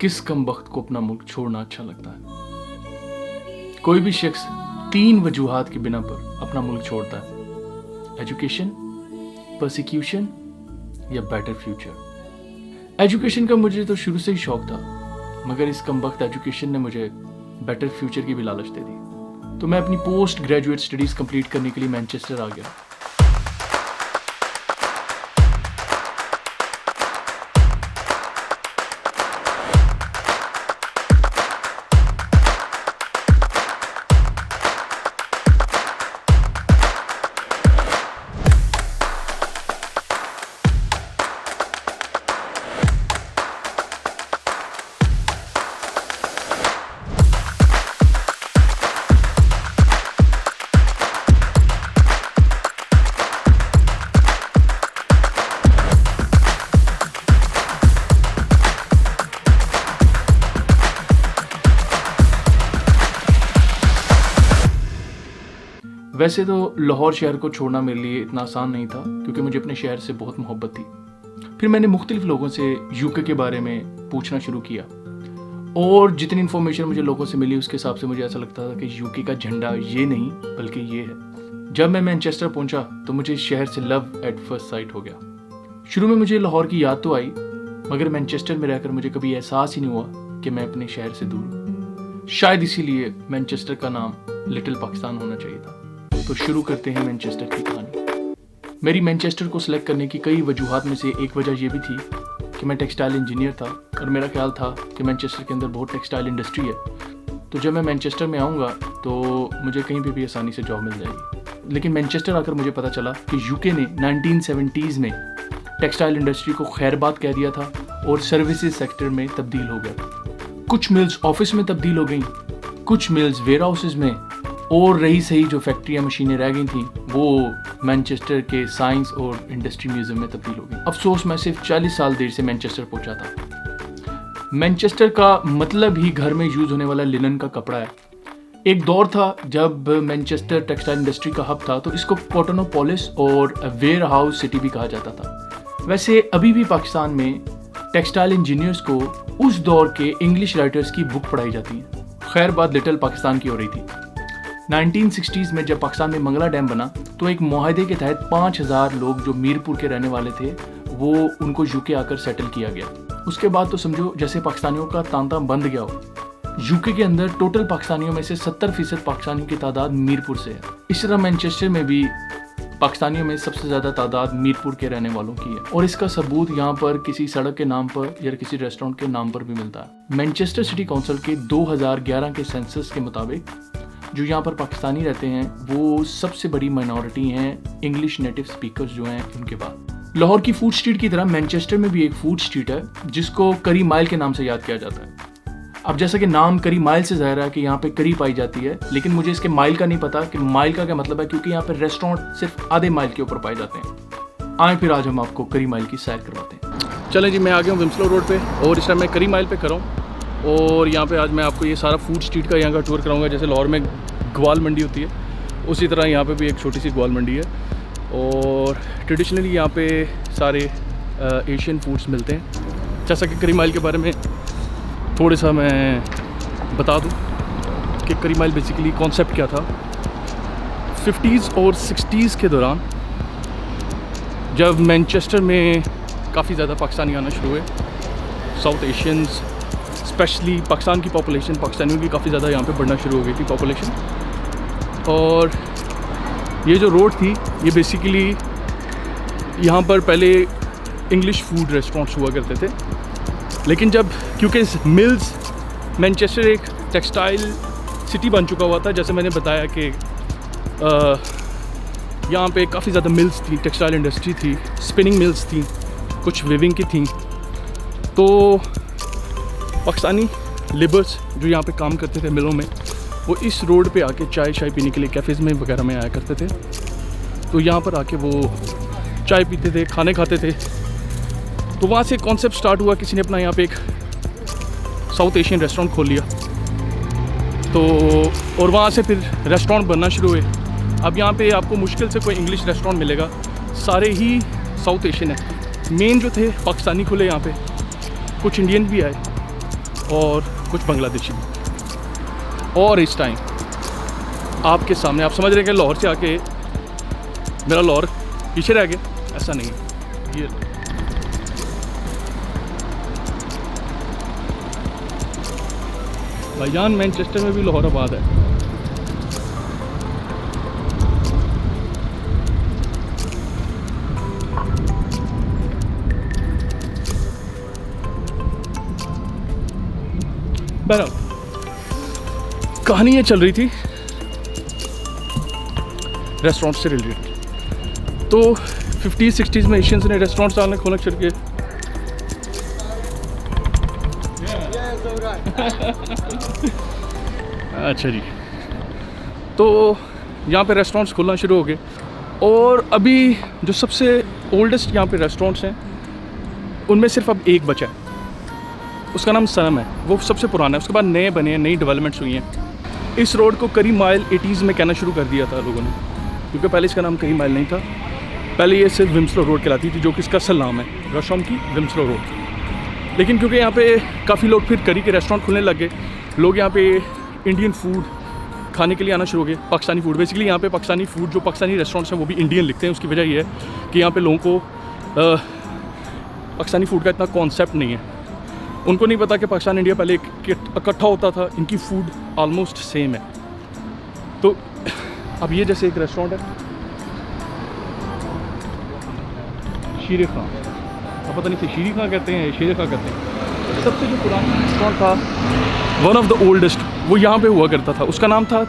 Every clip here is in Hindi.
किस कमबख्त को अपना मुल्क छोड़ना अच्छा लगता है? कोई भी शख्स 3 वजूहात की बिना पर अपना मुल्क छोड़ता है: एजुकेशन, परसिक्यूशन या बेटर फ्यूचर। एजुकेशन का मुझे तो शुरू से ही शौक था, मगर इस कमबख्त एजुकेशन ने मुझे बेटर फ्यूचर की भी लालच दे दी। तो मैं अपनी पोस्ट ग्रेजुएट स्टडीज़ कंप्लीट करने के लिए मैनचेस्टर आ गया। वैसे तो लाहौर शहर को छोड़ना मेरे लिए इतना आसान नहीं था, क्योंकि मुझे अपने शहर से बहुत मोहब्बत थी। फिर मैंने मुख्तलिफ लोगों से यूके के बारे में पूछना शुरू किया, और जितनी इन्फॉर्मेशन मुझे लोगों से मिली उसके हिसाब से मुझे ऐसा लगता था कि यूके का झंडा ये नहीं बल्कि ये है। जब मैं मैनचेस्टर पहुंचा तो मुझे शहर से लव एट फर्स्ट साइट हो गया। शुरू में मुझे लाहौर की याद तो आई, मगर मैनचेस्टर में रहकर मुझे कभी एहसास ही नहीं हुआ कि मैं अपने शहर से दूर हूँ। शायद इसीलिए मैनचेस्टर का नाम लिटिल पाकिस्तान होना चाहिए था। तो शुरू करते हैं मैनचेस्टर की कहानी। मेरी मैनचेस्टर को सिलेक्ट करने की कई वजूहात में से एक वजह यह भी थी कि मैं टेक्सटाइल इंजीनियर था, और मेरा ख्याल था कि मैनचेस्टर के अंदर बहुत टेक्सटाइल इंडस्ट्री है, तो जब मैं मैनचेस्टर में आऊँगा तो मुझे कहीं पे भी आसानी से जॉब मिल जाएगी। लेकिन मैनचेस्टर आकर मुझे पता चला कि यूके ने 1970s में टेक्सटाइल इंडस्ट्री को खैरबाद कह दिया था और सर्विसेज सेक्टर में तब्दील हो गया था। कुछ मिल्स ऑफिस में तब्दील हो गई, कुछ मिल्स वेयर हाउसेज में, और रही सही जो फैक्ट्रियाँ मशीनें रह गई थी वो मैनचेस्टर के साइंस और इंडस्ट्री म्यूजियम में तब्दील हो गई। अफसोस मैं सिर्फ 40 साल देर से मैनचेस्टर पहुंचा था। मैनचेस्टर का मतलब ही घर में यूज होने वाला लिनन का कपड़ा है। एक दौर था जब मैनचेस्टर टेक्सटाइल इंडस्ट्री का हब था, तो इसको कॉटनोपोलिस और वेयर हाउस सिटी भी कहा जाता था। वैसे अभी भी पाकिस्तान में टेक्सटाइल इंजीनियर्स को उस दौर के इंग्लिश राइटर्स की बुक पढ़ाई जाती है। खैर बात लिटिल पाकिस्तान की हो रही थी। 1960s में जब पाकिस्तान में मंगला डैम बना तो एक मुआहदे के तहत 5000 लोग जो मीरपुर के रहने वाले थे वो उनको यूके आकर सेटल किया गया। उसके बाद तो समझो जैसे पाकिस्तानियों का तांता बंद गया हो। यूके के अंदर टोटल पाकिस्तानियों में से 70% पाकिस्तानियों की तादाद मीरपुर से है। इस तरह मैनचेस्टर में भी पाकिस्तानियों में सबसे ज़्यादा तादाद मीरपुर के रहने वालों की है, और इसका सबूत यहाँ पर किसी सड़क के नाम पर या किसी रेस्टोरेंट के नाम पर भी मिलता है। मैनचेस्टर सिटी काउंसिल के 2011 के सेंसस के मुताबिक जो यहाँ पर पाकिस्तानी रहते हैं वो सबसे बड़ी माइनॉरिटी हैं इंग्लिश नेटिव स्पीकर्स जो हैं उनके बाद। लाहौर की फूड स्ट्रीट की तरह मैनचेस्टर में भी एक फूड स्ट्रीट है जिसको करी माइल के नाम से याद किया जाता है। अब जैसा कि नाम करी माइल से ज़ाहिर है कि यहाँ पे करी पाई जाती है, लेकिन मुझे इसके माइल का नहीं पता कि माइल का क्या मतलब है, क्योंकि यहाँ पे रेस्टोरेंट सिर्फ आधे माइल के ऊपर पाए जाते हैं। आए फिर आज हम आपको करी माइल की सैर करवाते हैं। चलें जी, मैं आ गया हूँ विम्सलो रोड पे और इस टाइम मैं करी माइल पे कर रहा हूँ, और यहाँ पे आज मैं आपको ये सारा फूड स्ट्रीट का यहाँ का टूर कराऊंगा। जैसे लाहौर में ग्वाल मंडी होती है उसी तरह यहाँ पे भी एक छोटी सी ग्वाल मंडी है, और ट्रेडिशनली यहाँ पे सारे एशियन फूड्स मिलते हैं। जैसा कि करी माइल के बारे में थोड़ा सा मैं बता दूँ कि करी माइल बेसिकली कॉन्सेप्ट क्या था। 50s और 60s के दौरान जब मैनचेस्टर में काफ़ी ज़्यादा पाकिस्तानी आना शुरू हुए, साउथ एशियंस स्पेशली पाकिस्तान की पॉपुलेशन, पाकिस्तानियों की काफ़ी ज़्यादा यहाँ पे बढ़ना शुरू हो गई थी पॉपुलेशन। और ये जो रोड थी ये बेसिकली यहाँ पर पहले इंग्लिश फूड रेस्टोरेंट्स हुआ करते थे, लेकिन जब क्योंकि मिल्स मैनचेस्टर एक टेक्सटाइल सिटी बन चुका हुआ था, जैसे मैंने बताया कि यहाँ पे काफ़ी ज़्यादा मिल्स थी, टेक्सटाइल इंडस्ट्री थी, स्पिनिंग मिल्स थी, कुछ वीविंग की थी, तो पाकिस्तानी लेबर्स जो यहाँ पे काम करते थे मिलों में वो इस रोड पे आके चाय पीने के लिए कैफ़ेज़ में वगैरह में आया करते थे। तो यहाँ पर आके वो चाय पीते थे, खाने खाते थे। तो वहाँ से कॉन्सेप्ट स्टार्ट हुआ, किसी ने अपना यहाँ पे एक साउथ एशियन रेस्टोरेंट खोल लिया, तो और वहाँ से फिर रेस्टोरेंट बनना शुरू हुए। अब यहाँ पे आपको मुश्किल से कोई इंग्लिश रेस्टोरेंट मिलेगा, सारे ही साउथ एशियन है। मेन जो थे पाकिस्तानी खुले यहाँ पे, कुछ इंडियन भी आए, और कुछ बांग्लादेशी भी। और इस टाइम आपके सामने आप समझ रहे हैं कि लाहौर से आके मेरा लाहौर पीछे रह गया, ऐसा नहीं है। ये भाईजान मैनचेस्टर में भी लाहौर आबाद है। बहरहाल कहानी ये चल रही थी रेस्टोरेंट से रिलेटेड। तो 50s-60s में एशियंस ने रेस्टोरेंट्स डालने खोलना शुरू किए। अच्छा जी, तो यहाँ पे रेस्टोरेंट्स खुलना शुरू हो गए और अभी जो सबसे ओल्डेस्ट यहाँ पे रेस्टोरेंट्स हैं उनमें सिर्फ अब एक बचा है, उसका नाम सनम है, वो सबसे पुराना है। उसके बाद नए बने हैं, नई डेवलपमेंट्स हुई हैं। इस रोड को करी माइल 80s में कहना शुरू कर दिया था लोगों ने, क्योंकि पहले इसका नाम करी माइल नहीं था, पहले ये सिर्फ विम्सलो रोड कहलाती थी, जो कि इसका असल नाम है, रशम की विम्सलो रोड। लेकिन क्योंकि यहाँ पे काफ़ी लोग फिर करी के रेस्टोरेंट खुलने लग गए, लोग यहाँ पे इंडियन फूड खाने के लिए आना शुरू हो गए, पाकिस्तानी फूड। बेसिकली यहाँ पे पाकिस्तानी फूड, जो पाकिस्तानी रेस्टोरेंट्स हैं वो भी इंडियन लिखते हैं। उसकी वजह ये है कि यहाँ पे लोगों को पाकिस्तानी फूड का इतना कॉन्सेप्ट नहीं है। उनको नहीं पता कि पाकिस्तान इंडिया पहले इकट्ठा होता था, इनकी फ़ूड ऑलमोस्ट सेम है। तो अब ये जैसे एक रेस्टोरेंट है शीर खां, अब पता नहीं से शीर खां कहते हैं, शेर खां कहते हैं। सबसे जो पुराना रेस्टोरेंट था, वन ऑफ द ओल्डेस्ट, वो यहाँ पे हुआ करता था। उसका नाम था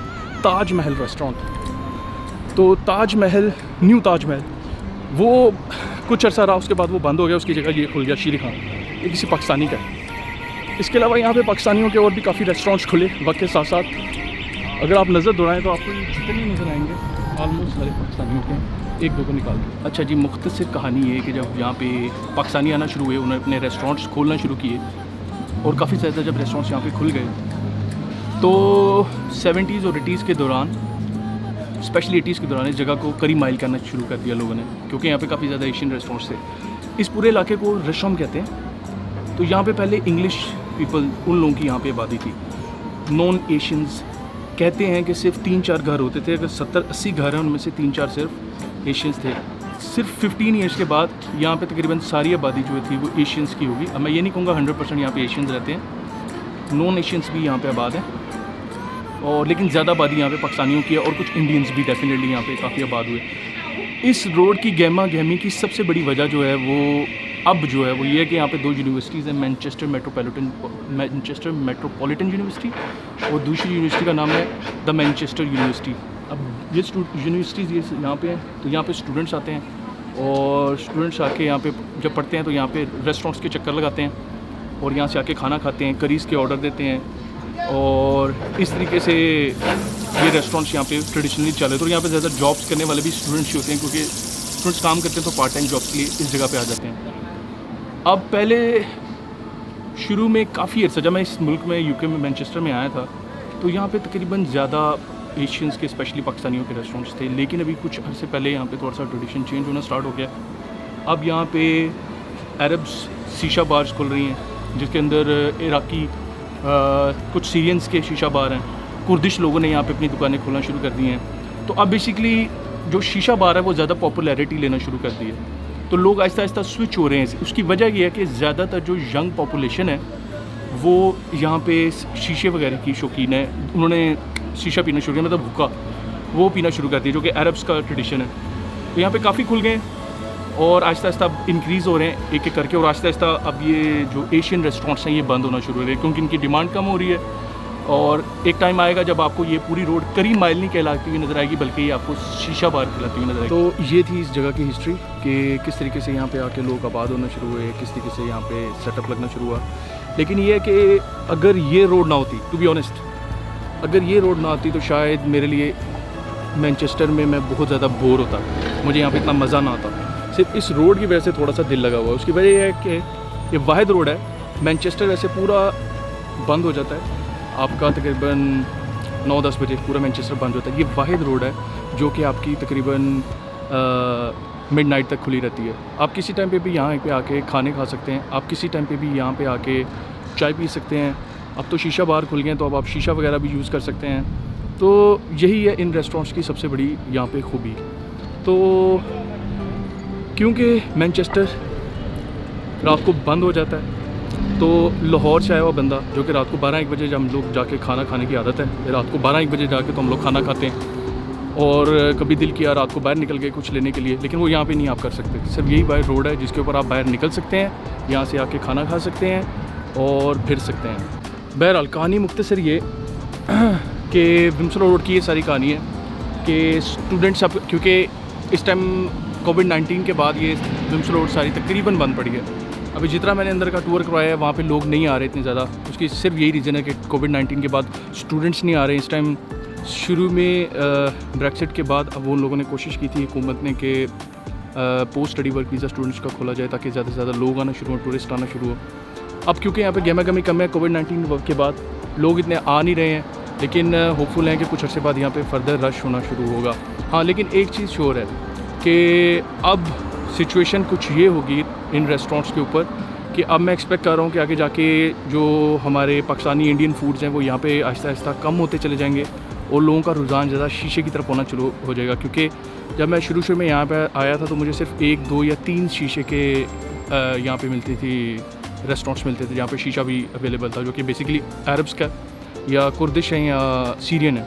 ताज महल रेस्टोरेंट। तो ताज महल, न्यू ताज महल, वो कुछ अर्सा रहा, उसके बाद वो बंद हो गया, उसकी जगह ये खुल गया शीर खां। ये किसी पाकिस्तानी का है। इसके अलावा यहाँ पे पाकिस्तानियों के और भी काफ़ी रेस्टोरेंट्स खुले वक्त के साथ साथ। अगर आप नज़र दौड़ाएं तो आपको जितने नज़र आएंगे ऑलमोस्ट सारे पाकिस्तानियों के, एक दो को निकाल के। अच्छा जी, मुख्तसर कहानी ये है कि जब यहाँ पे पाकिस्तानी आना शुरू हुए, उन्होंने अपने रेस्टोरेंट्स खोलना शुरू किए और काफ़ी ज़्यादा जब रेस्टोरेंट्स यहाँ पे खुल गए तो 70s और 80s के दौरान, स्पेशली 80s के दौरान, इस जगह को करी माइल करना शुरू कर दिया लोगों ने, क्योंकि यहाँ पे काफ़ी ज़्यादा एशियन रेस्टोरेंट्स थे। इस पूरे इलाके को रशम कहते हैं। तो यहाँ पे पहले इंग्लिश पीपल, उन लोगों की यहाँ पे आबादी थी। नॉन एशियंस कहते हैं कि सिर्फ 3-4 घर होते थे। अगर 70-80 घर हैं उनमें से 3-4 सिर्फ एशियंस थे। सिर्फ 15 ईयर्स के बाद यहाँ पे तकरीबन सारी आबादी जो थी वो एशियंस की होगी। अब मैं ये नहीं कहूँगा 100% यहाँ पे एशियंस रहते हैं, नॉन एशियंस भी यहाँ पे आबाद हैं, और लेकिन ज़्यादा आबादी यहाँ पे पाकिस्तानियों की है, और कुछ इंडियंस भी डेफिनेटली यहाँ पे काफ़ी आबाद हुए। इस रोड की गहमा गहमी की सबसे बड़ी वजह जो है वो अब जो है वो ये है कि यहाँ पे 2 यूनिवर्सिटीज़ हैं, मैनचेस्टर मेट्रोपॉलिटन यूनिवर्सिटी और दूसरी यूनिवर्सिटी का नाम है द मैनचेस्टर यूनिवर्सिटी। अब ये यूनिवर्सिटीज़ ये यहाँ पे हैं, तो यहाँ पे स्टूडेंट्स आते हैं, और स्टूडेंट्स आके यहाँ पे जब पढ़ते हैं तो यहाँ पे रेस्टोरेंट्स के चक्कर लगाते हैं और यहाँ से आके खाना खाते हैं, करीज़ के ऑर्डर देते हैं, और इस तरीके से ये रेस्टोरेंट्स यहाँ पे ट्रेडिशनली चले। तो यहाँ पे ज़्यादा जॉब्स करने वाले भी स्टूडेंट्स ही होते हैं, क्योंकि स्टूडेंट्स काम करते हैं तो पार्ट टाइम जॉब्स के लिए इस जगह पे आ जाते हैं। अब पहले शुरू में काफ़ी अर्सा, जब मैं इस मुल्क में यूके में मैनचेस्टर में आया था, तो यहाँ पे तकरीबन ज़्यादा एशियंस के, स्पेशली पाकिस्तानियों के रेस्टोरेंट्स थे। लेकिन अभी कुछ अर्से पहले यहाँ पे थोड़ा सा ट्रेडिशन चेंज होना स्टार्ट हो गया। अब यहाँ पे अरब्स शीशा बार्स खुल रही हैं, जिसके अंदर इराकी, कुछ सीरियंस के शीशा बार हैं, कुर्दिश लोगों ने यहाँ पे अपनी दुकानें खोलना शुरू कर दी हैं। तो अब बेसिकली जो शीशा बार है वो ज़्यादा पॉपुलैरिटी लेना शुरू कर दी है, तो लोग आहिस्ता आहिस्ता स्विच हो रहे हैं। उसकी वजह यह है कि ज़्यादातर जो यंग पॉपुलेशन है वो यहाँ पे शीशे वगैरह की शौकीन है, उन्होंने शीशा पीना शुरू किया, मतलब हुक्का, वो पीना शुरू कर दिया, जो कि अरब्स का ट्रेडिशन है। तो यहाँ पे काफ़ी खुल गए और आहिस्ता आहिस्ता अब इंक्रीज़ हो रहे हैं एक एक करके, और आहिस्ता आहिस्ता अब ये जो एशियन रेस्टोरेंट्स हैं ये बंद होना शुरू हो रहे हैं, क्योंकि इनकी डिमांड कम हो रही है। और एक टाइम आएगा जब आपको ये पूरी रोड करी माइल नहीं कहलाती हुई नज़र आएगी, बल्कि ये आपको शीशा बार कहलाती हुई नज़र आएगी। तो ये थी इस जगह की हिस्ट्री कि किस तरीके से यहाँ पे आके लोग आबाद होना शुरू हुए, किस तरीके से यहाँ पे सेटअप लगना शुरू हुआ। लेकिन ये है कि अगर ये रोड ना होती, टू बी ऑनेस्ट, अगर ये रोड ना आती तो शायद मेरे लिए मैनचेस्टर में मैं बहुत ज़्यादा बोर होता, मुझे यहाँ पे इतना मज़ा ना आता। सिर्फ इस रोड की वजह से थोड़ा सा दिल लगा हुआ है। उसकी वजह यह है कि ये वाहिद रोड है। मैनचेस्टर वैसे पूरा बंद हो जाता है आपका तकरीबन 9-10 बजे, पूरा मैनचेस्टर बंद होता है। ये वाहिद रोड है जो कि आपकी तकरीबन मिडनाइट तक खुली रहती है। आप किसी टाइम पे भी यहाँ पे आके खाने खा सकते हैं, आप किसी टाइम पे भी यहाँ पे आके चाय पी सकते हैं, अब तो शीशा बार खुल गए हैं, तो अब आप शीशा वगैरह भी यूज़ कर सकते हैं। तो यही है इन रेस्टोरेंट्स की सबसे बड़ी यहाँ पे खूबी। तो क्योंकि मैनचेस्टर रात को बंद हो जाता है, तो लाहौर से आया हुआ बंदा जो कि रात को 12-1 बजे जब हम लोग जाके खाना खाने की आदत है, रात को 12-1 बजे जाके तो हम लोग खाना खाते हैं, और कभी दिल किया रात को बाहर निकल गए कुछ लेने के लिए, लेकिन वो यहाँ पे नहीं आप कर सकते। सिर्फ यही बाहर रोड है जिसके ऊपर आप बाहर निकल सकते हैं, यहाँ से आके खाना खा सकते हैं और फिर सकते हैं। बहरहाल कहानी मुख्तसर ये कि विम्सलो रोड की ये सारी कहानी है कि स्टूडेंट्स अब, क्योंकि इस टाइम कोविड-19 के बाद ये विम्सलो रोड सारी तकरीबन बंद पड़ी है। अभी जितना मैंने अंदर का टूर करवाया है वहाँ पे लोग नहीं आ रहे इतने ज़्यादा। उसकी सिर्फ यही रीज़न है कि कोविड-19 के बाद स्टूडेंट्स नहीं आ रहे इस टाइम। शुरू में ब्रेक्सिट के बाद अब उन लोगों ने कोशिश की थी हुकूमत ने कि post study work visa students का खोला जाए ताकि ज़्यादा से ज़्यादा लोग आना शुरू हो, टूरिस्ट आना शुरू हो। अब क्योंकि यहाँ पे गहमा-गहमी कम है कोविड-19 के बाद, लोग इतने आ नहीं रहे हैं, लेकिन होपफुल हैं कि कुछ अर्से बाद यहाँ पे फर्दर रश होना शुरू होगा। हाँ, लेकिन एक चीज़ श्योर है कि अब सिचुएशन कुछ ये होगी इन रेस्टोरेंट्स के ऊपर कि अब मैं एक्सपेक्ट कर रहा हूँ कि आगे जाके जो हमारे पाकिस्तानी इंडियन फूड्स हैं वो यहाँ पे आहिस्ता आहिस्ता कम होते चले जाएंगे और लोगों का रुझान ज़्यादा शीशे की तरफ होना शुरू हो जाएगा। क्योंकि जब मैं शुरू में यहाँ पे आया था तो मुझे सिर्फ 1, 2 या 3 शीशे के यहाँ पे मिलती थी, रेस्टोरेंट्स मिलते थे जहाँ पे शीशा भी अवेलेबल था, जो कि बेसिकली अरब्स का या कुर्दिश हैं या सीरियन है,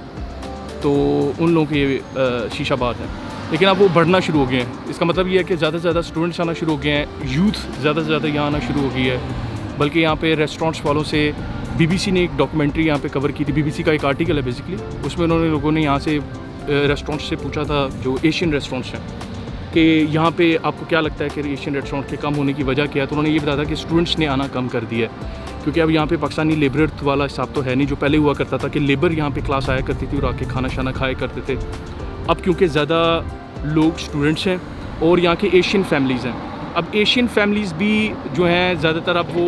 तो उन लोगों के ये शीशा बार है। लेकिन अब वो बढ़ना शुरू हो गए हैं। इसका मतलब ये है कि ज़्यादा से ज़्यादा स्टूडेंट्स आना शुरू हो गए हैं, यूथ ज़्यादा से ज़्यादा यहाँ आना शुरू हो गई है। बल्कि यहाँ पे रेस्टोरेंट्स वालों से BBC ने एक डॉक्यूमेंट्री यहाँ पे कवर की थी, BBC का एक आर्टिकल है बेसिकली, उसमें उन्होंने लोगों ने यहाँ से रेस्टोरेंट्स से पूछा था जो एशियन रेस्टोरेंट्स हैं कि यहाँ पे आपको क्या लगता है कि एशियन रेस्टोरेंट के कम होने की वजह क्या है। तो उन्होंने ये बताया था कि स्टूडेंट्स ने आना कम कर दिया है, क्योंकि अब यहाँ पे पाकिस्तानी लेबर वाला हिसाब तो है नहीं जो पहले हुआ करता था कि लेबर यहाँ पे क्लास आया करती थी और आके खाना शाना खाया करते थे। अब क्योंकि ज़्यादा लोग स्टूडेंट्स हैं और यहाँ के एशियन फैमिलीज़ हैं, अब एशियन फैमिलीज़ भी जो हैं ज़्यादातर अब वो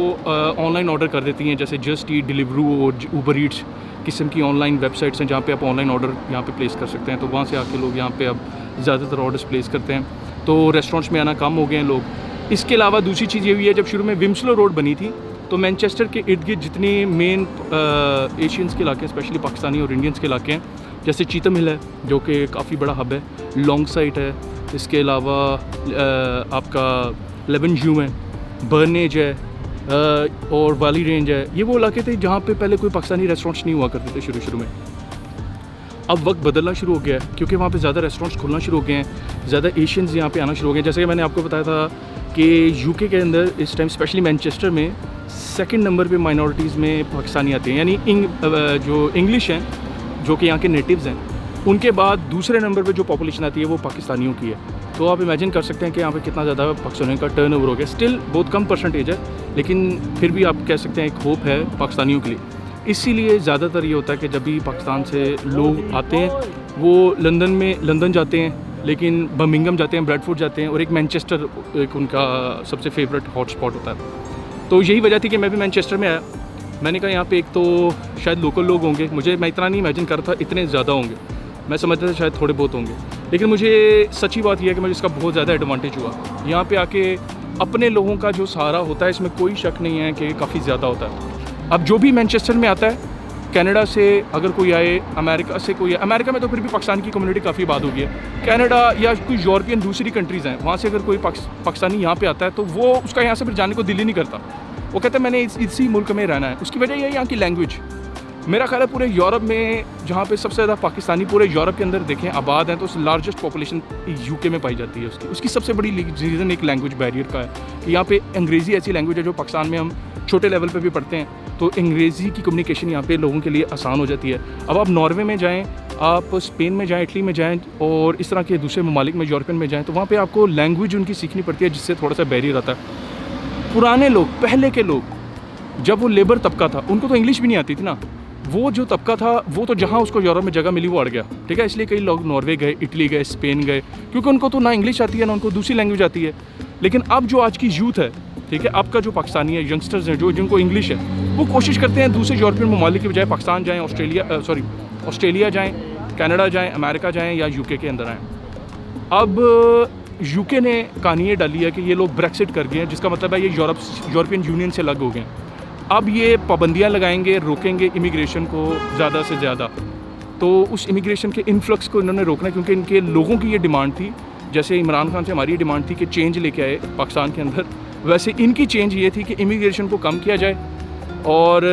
ऑनलाइन ऑर्डर कर देती हैं, जैसे जस्ट ईट, डिलीवरू और ऊबर ईट्स किस्म की ऑनलाइन वेबसाइट्स हैं जहाँ पे आप ऑनलाइन ऑर्डर यहाँ पे प्लेस कर सकते हैं। तो वहाँ से आके लोग यहाँ पे अब ज़्यादातर ऑर्डर्स प्लेस करते हैं, तो रेस्टोरेंट्स में आना कम हो गए हैं लोग। इसके अलावा दूसरी चीज़ ये भी है, जब शुरू में विम्सलो रोड बनी थी तो मैनचेस्टर के इर्द गिर्द जितने मेन एशियंस के इलाके हैं, स्पेशली पाकिस्तानी और इंडियंस के इलाके हैं, जैसे चीतम हिल है जो कि काफ़ी बड़ा हब है, लॉन्ग साइट है, इसके अलावा आपका लेबनजू है, बर्नेज है और वाली रेंज है। ये वो इलाके थे जहाँ पे पहले कोई पाकिस्तानी रेस्टोरेंट्स नहीं हुआ करते थे शुरू में। अब वक्त बदलना शुरू हो गया है क्योंकि वहाँ पे ज़्यादा रेस्टोरेंट्स खुलना शुरू हो गए हैं, ज़्यादा एशियंस यहाँ पे आना शुरू हो गए हैं। जैसे कि मैंने आपको बताया था कि यूके के अंदर इस टाइम स्पेशली मैनचेस्टर में 2nd नंबर पे माइनॉरिटीज़ में पाकिस्तानी आते हैं, यानी जो इंग्लिश हैं जो कि यहाँ के नेटिव्स हैं, उनके बाद दूसरे नंबर पे जो पॉपुलेशन आती है वो पाकिस्तानियों की है। तो आप इमेजिन कर सकते हैं कि यहाँ पे कितना ज़्यादा पाकिस्तानियों का टर्नओवर हो गया। स्टिल बहुत कम परसेंटेज है, लेकिन फिर भी आप कह सकते हैं एक होप है पाकिस्तानियों के लिए। इसीलिए ज़्यादातर ये होता है कि जब भी पाकिस्तान से लोग आते हैं वो लंदन जाते हैं, लेकिन बर्मिंघम जाते हैं, ब्रैडफोर्ड जाते हैं, और एक मैनचेस्टर एक उनका सबसे फेवरेट हॉट स्पॉट होता है। तो यही वजह थी कि मैं भी मैनचेस्टर में आया। मैंने कहा यहाँ पे एक तो शायद लोकल लोग होंगे, मैं इतना नहीं इमेजिन कर रहा था इतने ज़्यादा होंगे, मैं समझता था शायद थोड़े बहुत होंगे, लेकिन मुझे सच्ची बात यह है कि मुझे इसका बहुत ज़्यादा एडवांटेज हुआ। यहाँ पे आके अपने लोगों का जो सहारा होता है इसमें कोई शक नहीं है कि काफ़ी ज़्यादा होता है। अब जो भी मैनचेस्टर में आता है, कनाडा से अगर कोई आए, अमेरिका से कोई आए, अमेरिका में तो फिर भी पाकिस्तान की कम्युनिटी काफ़ी आबाद हो गई है, कनाडा या कोई यूरोपियन दूसरी कंट्रीज़ हैं, वहाँ से अगर कोई पाकिस्तानी यहाँ पे आता है तो वो उसका यहाँ से फिर जाने को दिल ही नहीं करता। वो कहता है मैंने इसी मुल्क में रहना है। उसकी वजह यह है यहाँ की लैंग्वेज। मेरा ख्याल है पूरे यूरोप में जहाँ पे सबसे ज़्यादा पाकिस्तानी पूरे यूरोप के अंदर देखें आबाद हैं, तो लार्जेस्ट पॉपुलेशन यूके में पाई जाती है। उसकी सबसे बड़ी रीज़न एक लैंग्वेज बैरियर का है कि यहाँ पे अंग्रेज़ी ऐसी लैंग्वेज है जो पाकिस्तान में हम छोटे लेवल पे भी पढ़ते हैं, तो अंग्रेज़ी की कम्युनिकेशन यहाँ पे लोगों के लिए आसान हो जाती है। अब आप नॉर्वे में जाएँ, आप स्पेन में जाएँ, इटली में जाएँ और इस तरह के दूसरे ममालिक में, यूरोपियन में जाएँ, तो वहाँ पर आपको लैंग्वेज उनकी सीखनी पड़ती है, जिससे थोड़ा सा बैरियर आता है। पुराने लोग, पहले के लोग, जब वो लेबर तबका था, उनको तो इंग्लिश भी नहीं आती थी ना। वो जो तबका था वो तो जहाँ उसको यूरोप में जगह मिली वो अड़ गया, ठीक है। इसलिए कई लोग नॉर्वे गए, इटली गए, स्पेन गए, क्योंकि उनको तो ना इंग्लिश आती है ना उनको दूसरी लैंग्वेज आती है। लेकिन अब जो आज की यूथ है, ठीक है, आपका जो पाकिस्तानी है, यंगस्टर्स हैं जो जिनको इंग्लिश है, वो कोशिश करते हैं दूसरे यूरोपियन ममालिक की बजाय पाकिस्तान जाएँ, ऑस्ट्रेलिया जाएँ, कनाडा जाएँ, अमेरिका जाएँ या यूके के अंदर आएँ। अब यूके ने कहानी ये डाली है कि ये लोग ब्रेक्सिट कर गए हैं, जिसका मतलब है ये यूरोपियन यूनियन से अलग हो गए हैं। अब ये पाबंदियां लगाएंगे, रोकेंगे इमिग्रेशन को ज़्यादा से ज़्यादा, तो उस इमिग्रेशन के इन्फ्लक्स को इन्होंने रोकना, क्योंकि इनके लोगों की ये डिमांड थी। जैसे इमरान खान से हमारी ये डिमांड थी कि चेंज लेके आए पाकिस्तान के अंदर, वैसे इनकी चेंज ये थी कि इमिग्रेशन को कम किया जाए। और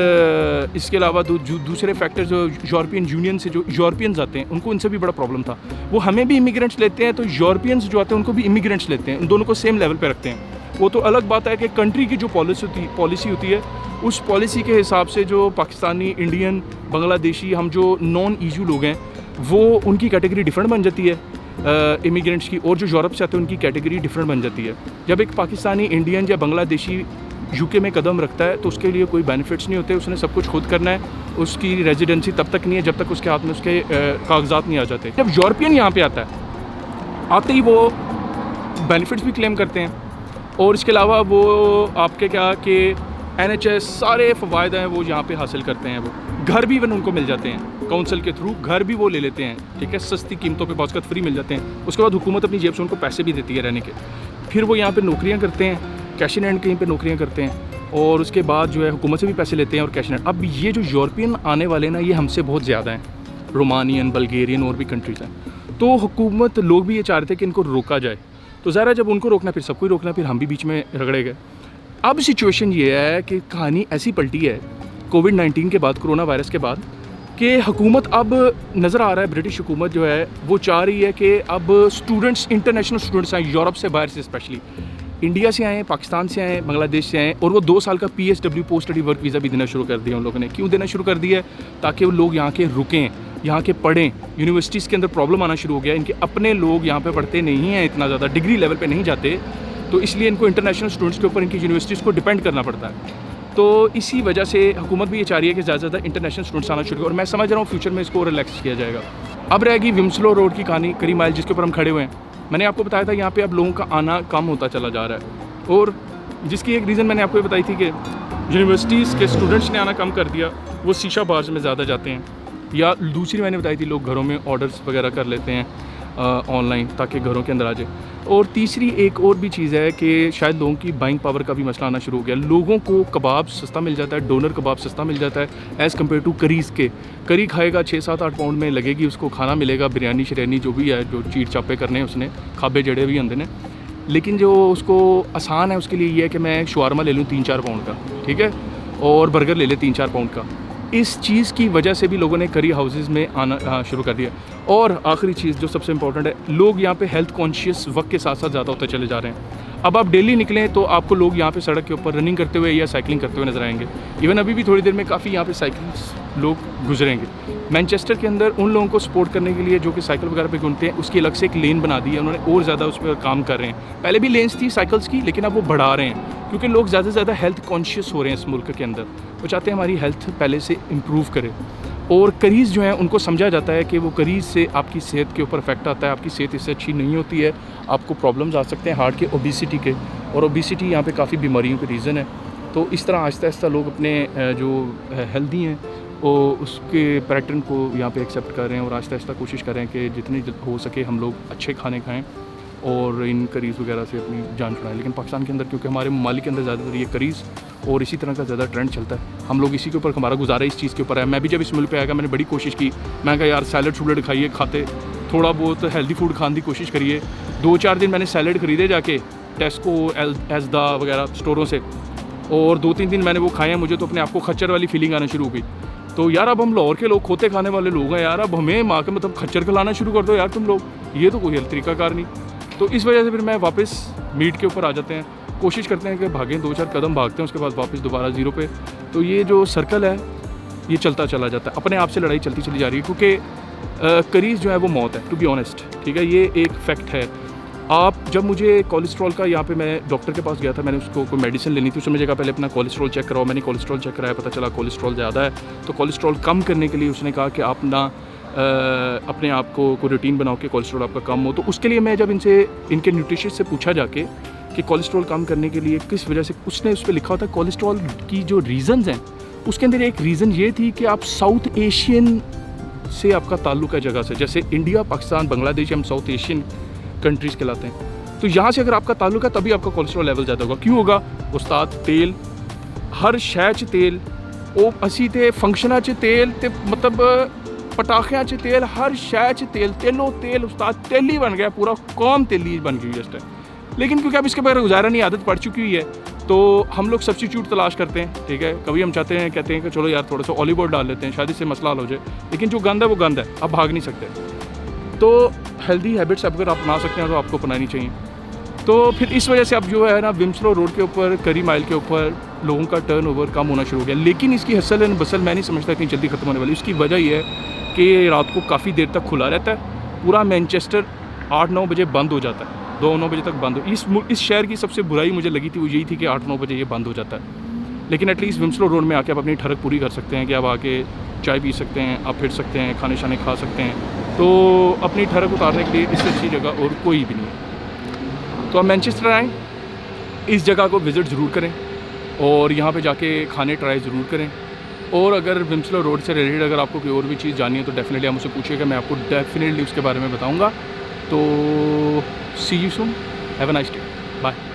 इसके अलावा दूसरे फैक्टर जो यूरोपियन यूनियन से जो यूरोपियंस आते हैं उनको, इनसे भी बड़ा प्रॉब्लम था। वो हमें भी इमिग्रेंट्स लेते हैं, तो यूरोपियंस जो आते हैं उनको भी इमिग्रेंट्स लेते हैं, उन दोनों को सेम लेवल पे रखते हैं। वो तो अलग बात है कि कंट्री की जो पॉलिसी होती है, उस पॉलिसी के हिसाब से जो पाकिस्तानी, इंडियन, बांग्लादेशी, हम जो नॉन ईयू लोग हैं, वो उनकी कैटेगरी डिफरेंट बन जाती है इमिग्रेंट्स की, और जो यूरोप से आते हैं उनकी कैटेगरी डिफरेंट बन जाती है। जब एक पाकिस्तानी, इंडियन या बांग्लादेशी यूके में कदम रखता है तो उसके लिए कोई बेनिफिट्स नहीं होते, उसने सब कुछ खुद करना है, उसकी रेजिडेंसी तब तक नहीं है जब तक उसके हाथ में उसके कागजात नहीं आ जाते। जब यूरोपियन यहाँ पे आता है, आते ही वो बेनिफिट्स भी क्लेम करते हैं, और इसके अलावा वो आपके क्या कि NHS सारे फ़वायद हैं वो यहाँ पे हासिल करते हैं। वो घर भी इवन उनको मिल जाते हैं, काउंसिल के थ्रू घर भी वो ले लेते हैं, ठीक है, सस्ती कीमतों पे बहुत फ्री मिल जाते हैं। उसके बाद हुकूमत अपनी जेब से उनको पैसे भी देती है रहने के। फिर वो यहाँ पे नौकरियाँ करते हैं, कैश इन हैंड कहीं पे नौकरियाँ करते हैं, और उसके बाद जो है हुकूमत से भी पैसे लेते हैं और कैश इन हैंड। अब ये जो यूरोपियन आने वाले ना, ये हमसे बहुत ज़्यादा हैं, रोमानियन, बल्गेरियन और भी कंट्रीज़ हैं। तो हुकूमत, लोग भी ये चाह रहे थे कि इनको रोका जाए, तो ज़रा जब उनको रोकना फिर सबको ही रोकना, फिर हम भी बीच में रगड़े गए। अब सिचुएशन ये है कि कहानी ऐसी पलटी है कोविड-19 के बाद, कोरोना वायरस के बाद, कि हुकूमत अब नज़र आ रहा है, ब्रिटिश हुकूमत जो है वो चाह रही है कि अब स्टूडेंट्स, इंटरनेशनल स्टूडेंट्स आए, यूरोप से, बाहर से, स्पेशली इंडिया से आए, पाकिस्तान से आए, बांग्लादेश से आए, और वो 2 साल का PSW, post study work visa भी देना शुरू कर दिया उन लोगों ने। क्यों देना शुरू कर दिया है? ताकि वो लोग यहाँ के रुकें, यहाँ के पढ़ें। यूनिवर्सिटीज़ के अंदर प्रॉब्लम आना शुरू हो गया, इनके अपने लोग यहाँ पे पढ़ते नहीं हैं, इतना ज़्यादा डिग्री लेवल पे नहीं जाते, तो इसलिए इनको इंटरनेशनल स्टूडेंट्स के ऊपर इनकी यूनिवर्सिटीज़ को डिपेंड करना पड़ता है। तो इसी वजह से हुकूमत भी ये चाह रही है कि ज़्यादा से ज़्यादा इंटरनेशनल स्टूडेंट्स आना शुरू हो, और मैं समझ रहा हूँ फ्यूचर में इसको रिलैक्स किया जाएगा। अब रहेगी विम्सलो रोड की कहानी, करी माइल, जिसके ऊपर हम खड़े हुए हैं। मैंने आपको बताया था यहाँ पे अब लोगों का आना कम होता चला जा रहा है, और जिसकी एक रीज़न मैंने आपको ये बताई थी कि यूनिवर्सिटीज़ के स्टूडेंट्स ने आना कम कर दिया, वो शीशा बार्स में ज़्यादा जाते हैं, या दूसरी मैंने बताई थी लोग घरों में ऑर्डर्स वगैरह कर लेते हैं ऑनलाइन, ताकि घरों के अंदर आ जाए। और तीसरी एक और भी चीज़ है कि शायद लोगों की बाइंग पावर का भी मसला आना शुरू हो गया। लोगों को कबाब सस्ता मिल जाता है, डोनर कबाब सस्ता मिल जाता है एज़ कम्पेयर टू करीज़ के। करी खाएगा 6-7-8 पाउंड में लगेगी उसको, खाना मिलेगा, बिरयानी शरयानी जो भी है, जो चीट चापे करने हैं उसने, खाबे जड़े भी होंगे ने, लेकिन जो उसको आसान है उसके लिए ये है कि मैं शवारमा ले लूँ 3-4 पाउंड का, ठीक है, और बर्गर ले ले 3-4 पाउंड का। इस चीज़ की वजह से भी लोगों ने करी हाउसेज़ में आना शुरू कर दिया। और आखिरी चीज़ जो सबसे इंपॉर्टेंट है, लोग यहाँ पे हेल्थ कॉन्शियस वक्त के साथ साथ ज़्यादा होते चले जा रहे हैं। अब आप डेली निकलें तो आपको लोग यहाँ पे सड़क के ऊपर रनिंग करते हुए या साइकिलिंग करते हुए नजर आएंगे। इवन अभी भी थोड़ी देर में काफ़ी यहाँ पे साइकिल्स लोग गुजरेंगे। मैनचेस्टर के अंदर उन लोगों को सपोर्ट करने के लिए जो कि साइकिल वगैरह पे घूमते हैं, उसकी अलग से एक लेन बना दी है उन्होंने, और ज़्यादा उस पर काम कर रहे हैं। पहले भी लेन्स थी साइकिल्स की, लेकिन अब वो बढ़ा रहे हैं, क्योंकि लोग ज़्यादा से ज़्यादा हेल्थ कॉन्शियस हो रहे हैं इस मुल्क के अंदर। वो चाहते हैं हमारी हेल्थ पहले से इम्प्रूव करे। और करीज़ जो हैं उनको समझा जाता है कि वो करीज़ से आपकी सेहत के ऊपर इफेक्ट आता है, आपकी सेहत इससे अच्छी नहीं होती है, आपको प्रॉब्लम्स आ सकते हैं हार्ट के, ओबेसिटी के, और ओबेसिटी यहाँ पे काफ़ी बीमारियों का रीज़न है। तो इस तरह आहिस्ता आहिस्ता लोग अपने जो हेल्दी हैं वो उसके पैटर्न को यहाँ पे एक्सेप्ट कर रहे हैं, और आहिस्ता आहिस्ता कोशिश कर रहे हैं कि जितनी हो सके हम लोग अच्छे खाने खाएँ और इन करीज़ वगैरह से अपनी जान छुड़ाएं। लेकिन पाकिस्तान के अंदर, क्योंकि हमारे ममालिक के अंदर ज़्यादातर ये करीज़ और इसी तरह का ज़्यादा ट्रेंड चलता है, हम लोग इसी के ऊपर, हमारा गुजारा इस चीज़ के ऊपर है। मैं भी जब इस मुल्क पे आएगा मैंने बड़ी कोशिश की, मैं कहा यार सैलड शूलड खाइए, खाते थोड़ा बहुत हेल्दी फूड खाने की कोशिश करिए। 2-4 दिन मैंने सैलड ख़रीदे जाके टेस्को, एज़दा वगैरह स्टोरों से, और 2-3 दिन मैंने वो खाए, मुझे तो अपने आप को खच्चर वाली फीलिंग आना शुरू हो गई। तो यार अब हम लाहौर के लोग खोते खाने वाले लोग हैं यार, अब हमें माँ के मतलब खच्चर खिलाना शुरू कर दो यार तुम लोग, ये तो कोई तरीक़ाकार नहीं। तो इस वजह से फिर मैं वापस मीट के ऊपर आ जाते हैं, कोशिश करते हैं कि भागें, 2-4 कदम भागते हैं, उसके बाद वापस दोबारा ज़ीरो पे। तो ये जो सर्कल है ये चलता चला जाता है, अपने आप से लड़ाई चलती चली जा रही है, क्योंकि करीज़ जो है वो मौत है, टू बी ऑनेस्ट, ठीक है, ये एक फैक्ट है। आप जब मुझे कोलेस्ट्रॉल का, यहाँ पे मैं डॉक्टर के पास गया था, मैंने उसको कोई मेडिसिन लेनी थी, उसने मुझे कहा पहले अपना कोलेस्ट्रॉल चेक कराओ। मैंने कोलेस्ट्रॉल चेक कराया, पता चला कोलेस्ट्रॉल ज़्यादा है। तो कोलेस्ट्रॉल कम करने के लिए उसने कहा कि आप ना अपने आप को कोई रूटीन बनाओ कि कोलेस्ट्रॉल आपका कम हो। तो उसके लिए मैं जब इनके न्यूट्रिशियस्ट से पूछा जाके कि कोलेस्ट्रॉल कम करने के लिए किस वजह से, उसने उस पर लिखा होता है कोलेस्ट्रॉल की जो रीज़न्स हैं, उसके अंदर एक रीज़न ये थी कि आप साउथ एशियन से आपका ताल्लुक है जगह से, जैसे इंडिया, पाकिस्तान, बांग्लादेश, हम साउथ एशियन कंट्रीज़ कहलाते हैं। तो यहाँ से अगर आपका ताल्लुक है तभी आपका कोलेस्ट्रॉल लेवल ज़्यादा होगा। क्यों होगा उस्ताद? तेल, हर शै च तेल, ਉਹ ਅਸੀਂ ਤੇ ਫੰਕਸ਼ਨਾਂ 'ਚ तेल ਤੇ मतलब पटाखियां च तेल, हर शै च तेल, तेलो तेल उस्ताद, तेल ही बन गया, पूरा कौम तेली बन गई है इस टाइम। लेकिन क्योंकि अब इसके बगैर गुजारा नहीं, आदत पड़ चुकी हुई है, तो हम लोग सब्स्टिट्यूट तलाश करते हैं, ठीक है। कभी हम चाहते हैं, कहते हैं कि चलो यार थोड़ा सा ऑलिव ऑयल डाल लेते हैं, शायद इससे मसला हल हो जाए, लेकिन जो गंद है वो गंद है, अब भाग नहीं सकते। तो हेल्दी हैबिट्स अगर आप अपना सकते हैं तो आपको अपनानी चाहिए। तो फिर इस वजह से अब जो है ना विम्सलो रोड के ऊपर, करी माइल के ऊपर लोगों का टर्नओवर कम होना शुरू हो गया। लेकिन इसकी हसल एंड बसल मैं नहीं समझता इतनी जल्दी ख़त्म होने वाली। इसकी वजह यह है कि रात को काफ़ी देर तक खुला रहता है। पूरा मैनचेस्टर 8-9 बजे बंद हो जाता है, 2-9 बजे तक बंद हो। इस शहर की सबसे बुराई मुझे लगी थी वो यही थी कि 8-9 बजे ये बंद हो जाता है। लेकिन एटलीस्ट विम्सलो रोड में आके आप अपनी ठरक पूरी कर सकते हैं कि आप आके चाय पी सकते हैं, आप फिर सकते हैं, खाने शाने खा सकते हैं। तो अपनी ठरक उतारने के लिए इससे अच्छी जगह और कोई भी नहीं है। तो आप मैनचेस्टर आएँ, इस जगह को विज़िट ज़रूर करें और यहाँ पे जाके खाने ट्राई ज़रूर करें। और अगर विम्सलो रोड से रिलेटेड अगर आपको कोई और भी चीज़ जाननी है तो डेफिनेटली आप मुझसे पूछिएगा, मैं आपको डेफिनेटली उसके बारे में बताऊँगा। तो see you soon, have a nice day, bye.